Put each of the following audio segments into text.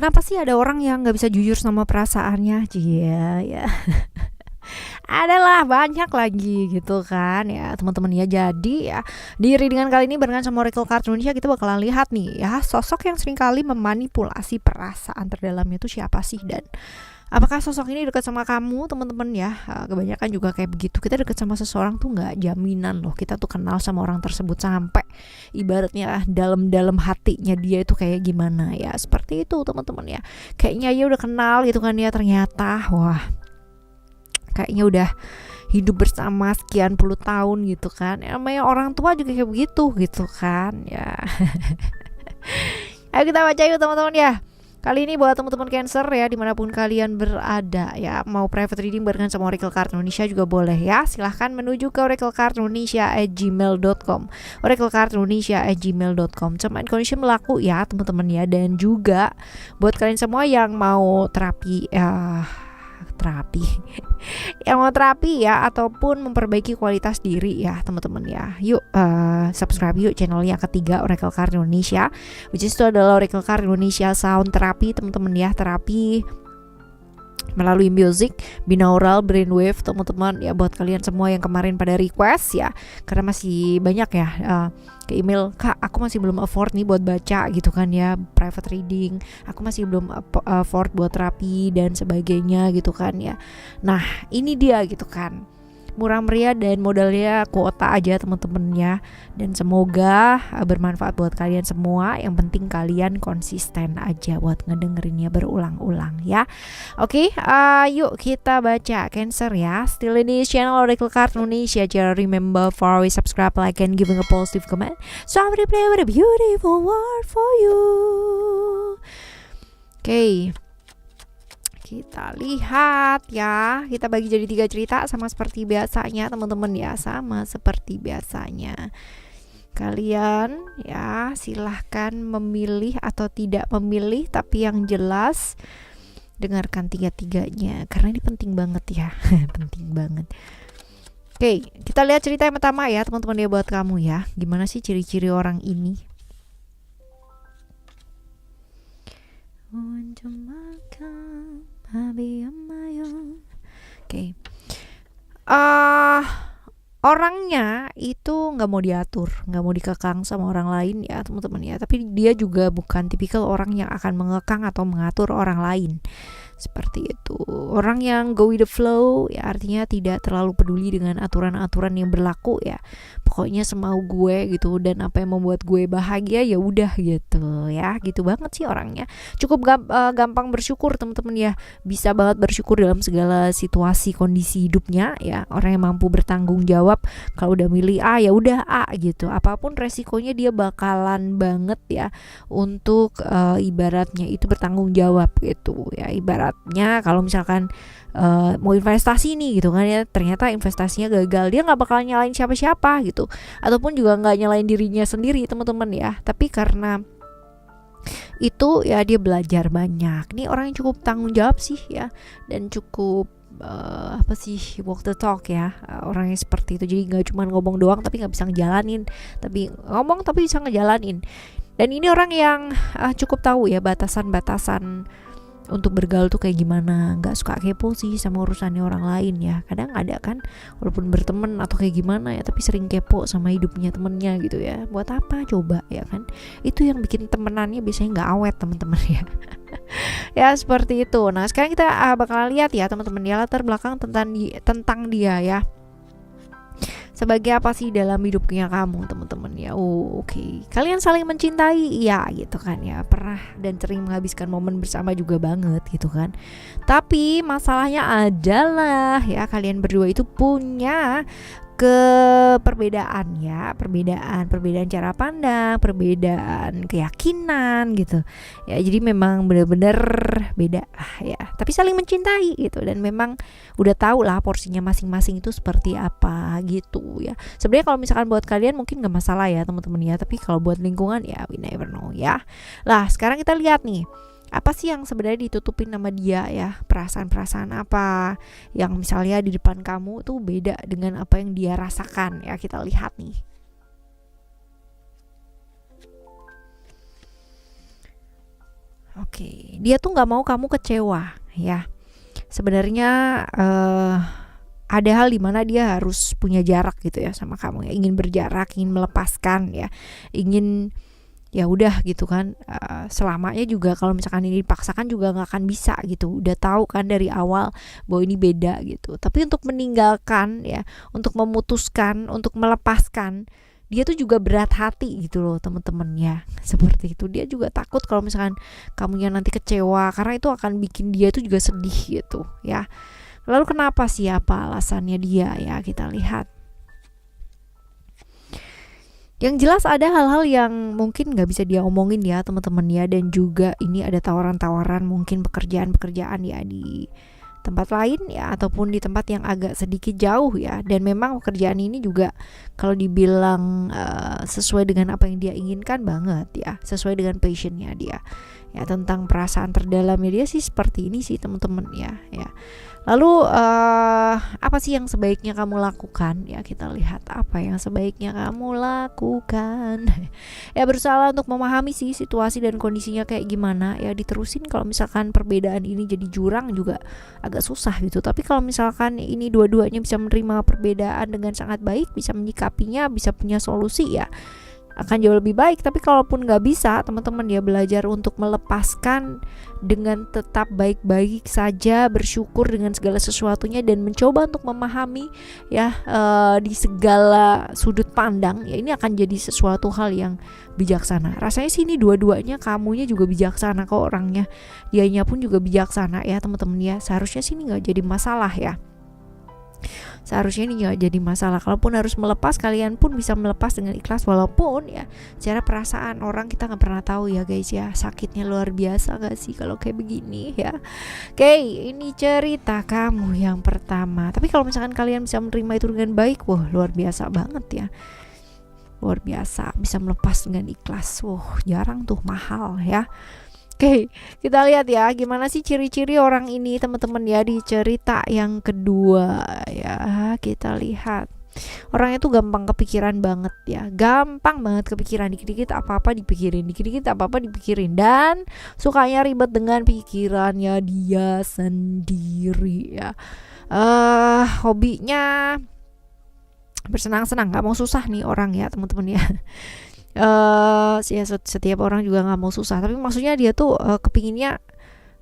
Kenapa sih ada orang yang nggak bisa jujur sama perasaannya? Iya ya. Adalah banyak lagi gitu kan ya teman-teman ya. Jadi ya di readingan kali ini barengan sama Oracle Card Indonesia kita bakalan lihat nih ya sosok yang seringkali memanipulasi perasaan terdalamnya itu siapa sih, dan apakah sosok ini dekat sama kamu teman-teman ya. Kebanyakan juga kayak begitu, kita dekat sama seseorang tuh nggak jaminan loh kita tuh kenal sama orang tersebut sampai ibaratnya dalam-dalam hatinya dia itu kayak gimana ya, seperti itu teman-teman ya. Kayaknya ya udah kenal gitu kan ya, ternyata wah kayaknya udah hidup bersama sekian puluh tahun gitu kan. Namanya orang tua juga kayak begitu gitu kan ya. Ayo kita baca yuk teman-teman ya. Kali ini buat teman-teman Cancer ya, dimanapun kalian berada ya, mau private reading barengan sama Oracle Card Indonesia juga boleh ya. Silahkan menuju ke oraclecardindonesia@gmail.com, oraclecardindonesia@gmail.com. Term and condition berlaku ya teman-teman ya. Dan juga buat kalian semua yang mau terapi yang mau terapi ya ataupun memperbaiki kualitas diri ya teman-teman ya, yuk subscribe yuk channelnya ketiga Oracle Card Indonesia, which is itu adalah Oracle Card Indonesia Sound Therapy teman-teman ya. Terapi melalui music, binaural, brainwave teman-teman ya. Buat kalian semua yang kemarin pada request ya, karena masih banyak ya ke email, Kak aku masih belum afford nih buat baca gitu kan ya, private reading, aku masih belum afford buat terapi dan sebagainya gitu kan ya. Nah ini dia gitu kan, murah meriah dan modalnya kuota aja teman-teman ya. Dan semoga bermanfaat buat kalian semua. Yang penting kalian konsisten aja buat ngedengerinnya berulang-ulang ya. Oke, yuk kita baca Cancer ya. Still in this channel Oracle Card Indonesia. Just remember for always subscribe, like, and giving a positive comment. So I'm gonna play with a beautiful word for you. Oke, kita lihat ya. Kita bagi jadi 3 cerita sama seperti biasanya teman-teman ya, sama seperti biasanya. Kalian ya silahkan memilih atau tidak memilih, tapi yang jelas dengarkan 3-tiganya karena ini penting banget ya. Penting banget. Oke, kita lihat cerita yang pertama ya teman-teman ya, buat kamu ya. Gimana sih ciri-ciri orang ini? Oke. Orangnya itu nggak mau diatur, nggak mau dikekang sama orang lain ya teman-teman ya. Tapi dia juga bukan tipikal orang yang akan mengekang atau mengatur orang lain. Seperti itu. Orang yang go with the flow ya, artinya tidak terlalu peduli dengan aturan-aturan yang berlaku ya. Pokoknya semau gue gitu, dan apa yang membuat gue bahagia ya udah gitu ya. Gitu banget sih orangnya. Cukup gampang bersyukur teman-teman ya. Bisa banget bersyukur dalam segala situasi kondisi hidupnya ya. Orang yang mampu bertanggung jawab. Kalau udah milih A ya udah A gitu. Apapun resikonya dia bakalan banget ya untuk ibaratnya itu bertanggung jawab gitu ya. Ibaratnya kalau misalkan mau investasi nih gitu kan ya, ternyata investasinya gagal, dia nggak bakal nyalain siapa-siapa gitu, ataupun juga nggak nyalain dirinya sendiri teman-teman ya. Tapi karena itu ya dia belajar banyak. Nih orang yang cukup tanggung jawab sih ya, dan cukup walk the talk ya. Orangnya seperti itu, jadi nggak cuma ngomong doang tapi nggak bisa ngejalanin, tapi ngomong tapi bisa ngejalanin. Dan ini orang yang cukup tahu ya batasan-batasan untuk bergaul tuh kayak gimana. Nggak suka kepo sih sama urusannya orang lain ya. Kadang ada kan, walaupun berteman atau kayak gimana ya, tapi sering kepo sama hidupnya temennya gitu ya. Buat apa coba ya kan? Itu yang bikin temenannya biasanya nggak awet teman-teman ya. Ya seperti itu. Nah sekarang kita bakal lihat ya teman-teman ya, latar belakang tentang dia ya. Sebagai apa sih dalam hidupnya kamu teman-teman ya. Oke. Kalian saling mencintai ya gitu kan ya, pernah dan sering menghabiskan momen bersama juga banget gitu kan. Tapi masalahnya adalah ya, kalian berdua itu punya perbedaan ya, perbedaan cara pandang, perbedaan keyakinan gitu ya. Jadi memang benar-benar beda ya, tapi saling mencintai gitu, dan memang udah tahu lah porsinya masing-masing itu seperti apa gitu ya. Sebenarnya kalau misalkan buat kalian mungkin gak masalah ya teman-teman ya, tapi kalau buat lingkungan ya we never know ya. Lah sekarang kita lihat nih, apa sih yang sebenarnya ditutupin sama dia ya, perasaan-perasaan apa yang misalnya di depan kamu tuh beda dengan apa yang dia rasakan ya. Kita lihat nih. Oke, dia tuh nggak mau kamu kecewa ya. Sebenarnya ada hal di mana dia harus punya jarak gitu ya sama kamu ya, ingin berjarak, ingin melepaskan ya, ingin ya udah gitu kan. Selamanya juga kalau misalkan ini dipaksakan juga nggak akan bisa gitu, udah tahu kan dari awal bahwa ini beda gitu. Tapi untuk meninggalkan ya, untuk memutuskan, untuk melepaskan, dia tuh juga berat hati gitu loh temen-temen ya. Seperti itu, dia juga takut kalau misalkan kamunya nanti kecewa, karena itu akan bikin dia tuh juga sedih gitu ya. Lalu kenapa sih, apa alasannya dia ya, kita lihat. Yang jelas ada hal-hal yang mungkin nggak bisa dia omongin ya teman-teman ya, dan juga ini ada tawaran-tawaran mungkin pekerjaan-pekerjaan ya di tempat lain ya, ataupun di tempat yang agak sedikit jauh ya. Dan memang pekerjaan ini juga kalau dibilang sesuai dengan apa yang dia inginkan banget ya, sesuai dengan passionnya dia ya, tentang perasaan terdalamnya dia sih seperti ini sih teman-teman ya. Lalu apa sih yang sebaiknya kamu lakukan ya, kita lihat apa yang sebaiknya kamu lakukan. Ya berusaha untuk memahami sih situasi dan kondisinya kayak gimana ya. Diterusin kalau misalkan perbedaan ini jadi jurang juga agak susah gitu. Tapi kalau misalkan ini dua-duanya bisa menerima perbedaan dengan sangat baik, bisa menyikapinya, bisa punya solusi ya, akan jauh lebih baik. Tapi kalaupun nggak bisa, teman-teman ya belajar untuk melepaskan dengan tetap baik-baik saja, bersyukur dengan segala sesuatunya, dan mencoba untuk memahami ya di segala sudut pandang ya. Ini akan jadi sesuatu hal yang bijaksana. Rasanya sih ini dua-duanya, kamunya juga bijaksana kok orangnya, dianya pun juga bijaksana ya teman-teman ya. Seharusnya sih ini nggak jadi masalah ya. Seharusnya ini gak jadi masalah. Kalaupun harus melepas, kalian pun bisa melepas dengan ikhlas. Walaupun ya secara perasaan orang kita gak pernah tahu ya guys ya, sakitnya luar biasa gak sih kalau kayak begini ya. Oke, ini cerita kamu yang pertama. Tapi kalau misalkan kalian bisa menerima itu dengan baik, wah luar biasa banget ya. Luar biasa, bisa melepas dengan ikhlas. Wah jarang tuh, mahal ya. Oke, kita lihat ya gimana sih ciri-ciri orang ini teman-teman ya di cerita yang kedua ya. Kita lihat. Orangnya tuh gampang kepikiran banget ya. Gampang banget kepikiran, dikit-dikit apa-apa dipikirin, dikit-dikit apa-apa dipikirin, dan sukanya ribet dengan pikirannya dia sendiri ya. Hobinya bersenang-senang, gak mau susah nih orang ya teman-teman ya. Ya setiap orang juga nggak mau susah, tapi maksudnya dia tuh kepinginnya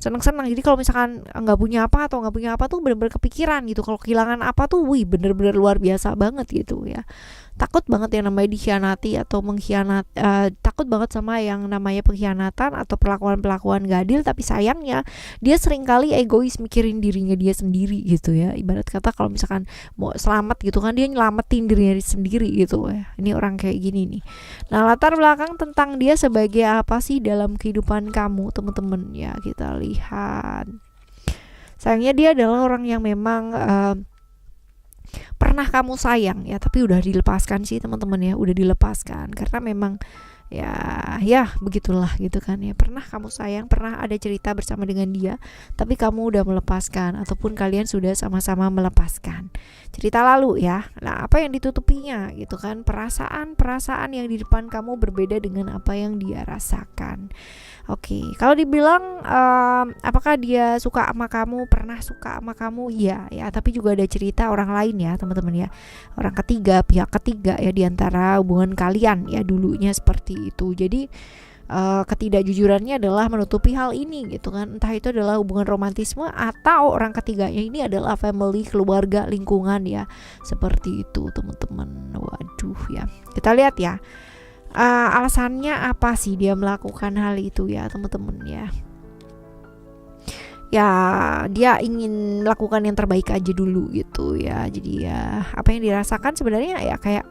senang-senang. Jadi kalau misalkan nggak punya apa tuh bener-bener kepikiran gitu. Kalau kehilangan apa tuh, wih bener-bener luar biasa banget gitu ya. Takut banget yang namanya dikhianati atau takut banget sama yang namanya pengkhianatan atau perlakuan-perlakuan gak adil. Tapi sayangnya dia seringkali egois, mikirin dirinya dia sendiri gitu ya. Ibarat kata kalau misalkan mau selamat gitu kan, dia nyelamatin dirinya sendiri gitu ya. Ini orang kayak gini nih. Nah, latar belakang tentang dia sebagai apa sih dalam kehidupan kamu teman-teman ya, kita lihat. Sayangnya dia adalah orang yang memang pernah kamu sayang ya, tapi udah dilepaskan sih teman-teman ya, udah dilepaskan karena memang ya begitulah gitu kan ya. Pernah kamu sayang, pernah ada cerita bersama dengan dia, tapi kamu udah melepaskan, ataupun kalian sudah sama-sama melepaskan cerita lalu ya. Nah, apa yang ditutupinya gitu kan, perasaan yang di depan kamu berbeda dengan apa yang dia rasakan. Oke, kalau dibilang apakah dia suka sama kamu, pernah suka sama kamu, iya ya, tapi juga ada cerita orang lain ya teman-teman ya, orang ketiga, pihak ketiga ya diantara hubungan kalian ya dulunya seperti itu. Jadi ketidakjujurannya adalah menutupi hal ini gitu kan, entah itu adalah hubungan romantisme atau orang ketiganya ini adalah family, keluarga, lingkungan ya, seperti itu teman-teman. Waduh ya, kita lihat ya. Alasannya apa sih dia melakukan hal itu ya teman-teman ya. Ya dia ingin melakukan yang terbaik aja dulu gitu ya. Jadi ya apa yang dirasakan sebenarnya ya kayak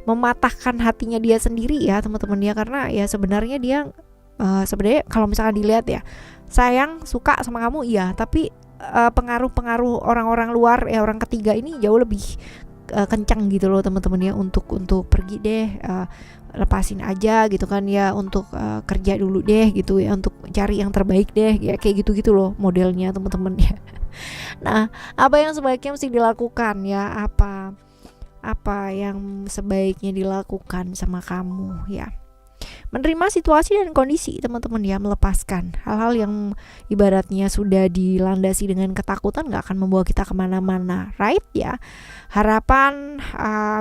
mematahkan hatinya dia sendiri ya teman-teman ya. Karena ya sebenarnya dia sebenarnya kalau misalkan dilihat ya, sayang, suka sama kamu iya, tapi pengaruh-pengaruh orang-orang luar ya, orang ketiga ini jauh lebih kencang gitu loh teman-teman ya, untuk pergi deh, lepasin aja gitu kan ya, untuk kerja dulu deh gitu ya, untuk cari yang terbaik deh ya, kayak gitu-gitu loh modelnya teman-teman ya. Nah, apa yang sebaiknya mesti dilakukan ya, apa yang sebaiknya dilakukan sama kamu ya. Menerima situasi dan kondisi teman-teman ya, melepaskan hal-hal yang ibaratnya sudah dilandasi dengan ketakutan gak akan membawa kita kemana-mana, right ya. Harapan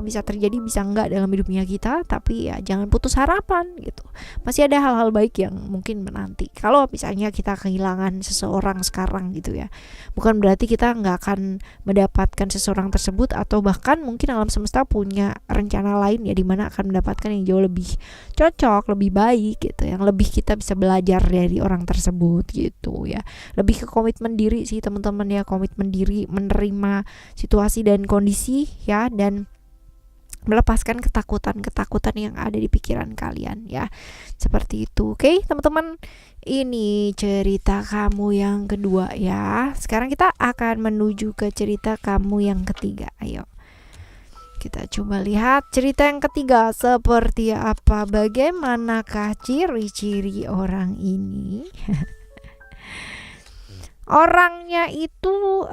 bisa terjadi bisa enggak dalam hidupnya kita, tapi ya jangan putus harapan gitu. Masih ada hal-hal baik yang mungkin menanti. Kalau misalnya kita kehilangan seseorang sekarang gitu ya, bukan berarti kita nggak akan mendapatkan seseorang tersebut, atau bahkan mungkin alam semesta punya rencana lain ya, dimana akan mendapatkan yang jauh lebih cocok, lebih baik gitu, yang lebih kita bisa belajar dari orang tersebut gitu ya. Lebih ke komitmen diri sih teman-teman ya, komitmen diri menerima situasi dan kondisi ya, dan melepaskan ketakutan yang ada di pikiran kalian ya, seperti itu. Oke teman-teman, ini cerita kamu yang kedua ya. Sekarang kita akan menuju ke cerita kamu yang ketiga. Ayo kita coba lihat cerita yang ketiga seperti apa, bagaimanakah ciri-ciri orang ini. Orangnya itu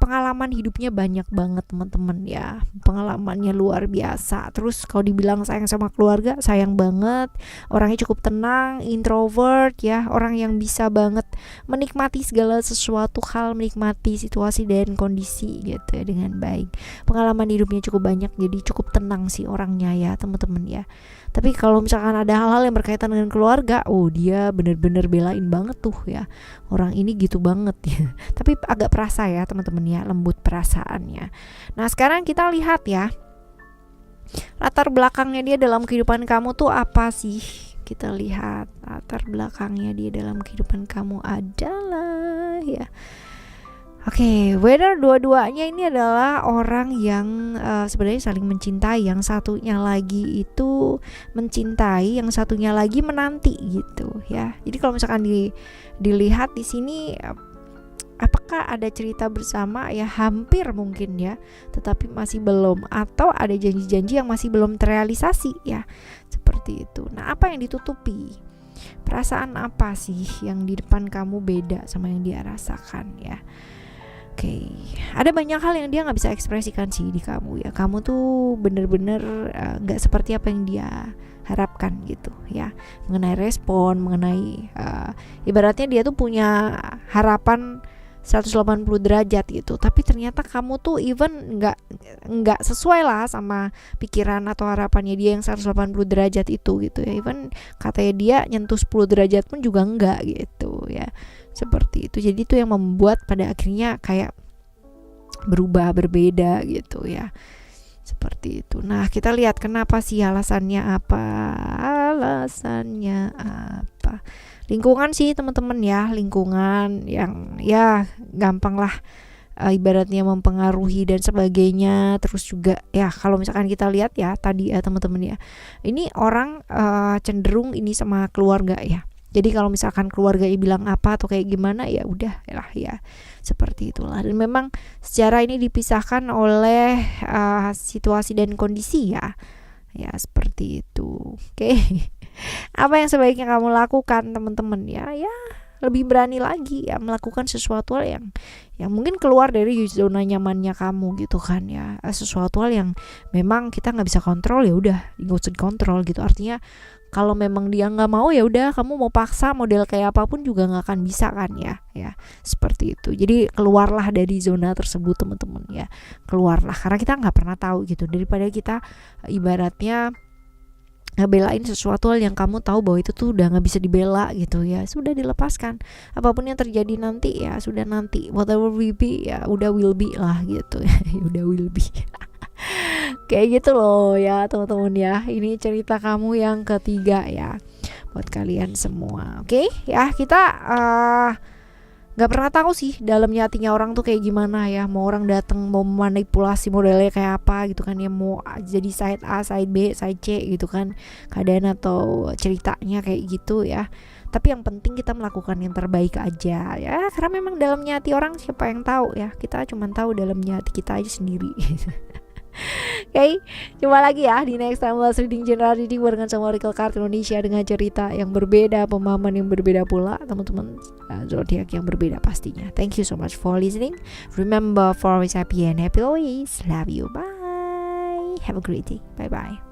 pengalaman hidupnya banyak banget teman-teman ya, pengalamannya luar biasa. Terus kalau dibilang sayang sama keluarga, sayang banget. Orangnya cukup tenang, introvert ya, orang yang bisa banget menikmati segala sesuatu hal, menikmati situasi dan kondisi gitu ya dengan baik. Pengalaman hidupnya cukup banyak, jadi cukup tenang sih orangnya ya teman-teman ya. Tapi kalau misalkan ada hal-hal yang berkaitan dengan keluarga, dia bener-bener belain banget tuh ya. Orang ini gitu banget ya. Tapi agak perasa ya teman-teman ya, lembut perasaannya. Nah sekarang kita lihat ya, latar belakangnya dia dalam kehidupan kamu tuh apa sih? Kita lihat latar belakangnya dia dalam kehidupan kamu adalah ya, Oke, whether dua-duanya ini adalah orang yang sebenarnya saling mencintai. Yang satunya lagi itu mencintai, yang satunya lagi menanti gitu ya. Jadi kalau misalkan dilihat di sini, apakah ada cerita bersama ya, hampir mungkin ya, tetapi masih belum, atau ada janji-janji yang masih belum terrealisasi ya, seperti itu. Nah, apa yang ditutupi? Perasaan apa sih yang di depan kamu beda sama yang dia rasakan ya? Oke, ada banyak hal yang dia nggak bisa ekspresikan sih di kamu ya. Kamu tuh bener-bener nggak seperti apa yang dia harapkan gitu ya, mengenai respon, mengenai ibaratnya dia tuh punya harapan 180 derajat gitu, tapi ternyata kamu tuh even nggak sesuai lah sama pikiran atau harapannya dia yang 180 derajat itu gitu ya. Even katanya dia nyentuh 10 derajat pun juga enggak gitu ya, seperti itu. Jadi itu yang membuat pada akhirnya kayak berubah, berbeda gitu ya, seperti itu. Nah kita lihat kenapa sih, alasannya apa. Lingkungan sih teman-teman ya, lingkungan yang ya gampang lah ibaratnya mempengaruhi dan sebagainya. Terus juga ya kalau misalkan kita lihat ya tadi ya teman-teman ya, ini orang cenderung ini sama keluarga ya. Jadi kalau misalkan keluarga bilang apa atau kayak gimana, ya udah lah ya, seperti itulah. Dan memang secara ini dipisahkan oleh situasi dan kondisi ya, seperti itu. Oke. Apa yang sebaiknya kamu lakukan teman-teman ya lebih berani lagi ya, melakukan sesuatu hal yang mungkin keluar dari zona nyamannya kamu gitu kan ya. Sesuatu hal yang memang kita nggak bisa kontrol, ya udah nggak usah dikontrol gitu. Artinya kalau memang dia nggak mau, ya udah kamu mau paksa model kayak apapun juga nggak akan bisa kan ya, seperti itu. Jadi keluarlah dari zona tersebut teman-teman ya, keluarlah, karena kita nggak pernah tahu gitu. Daripada kita ibaratnya ngebelain sesuatu hal yang kamu tahu bahwa itu tuh udah nggak bisa dibela gitu ya, sudah dilepaskan. Apapun yang terjadi nanti ya sudah nanti, whatever will be ya udah will be lah gitu ya. Udah will be. Kayak gitu loh ya teman-teman ya. Ini cerita kamu yang ketiga ya buat kalian semua. Oke ya, kita nggak pernah tahu sih dalamnya hatinya orang tuh kayak gimana ya. Mau orang datang mau manipulasi modelnya kayak apa gitu kan ya, mau jadi side A, side B, side C gitu kan keadaan atau ceritanya kayak gitu ya. Tapi yang penting kita melakukan yang terbaik aja ya, karena memang dalamnya hati orang siapa yang tahu ya, kita cuma tahu dalamnya hati kita aja sendiri. Oke, coba lagi ya di next time Last Reading General Reading barengan sama Oracle Card Indonesia dengan cerita yang berbeda, pemahaman yang berbeda pula teman-teman, zodiak yang berbeda pastinya. Thank you so much for listening. Remember, for always happy and happy always. Love you. Bye. Have a great day. Bye bye.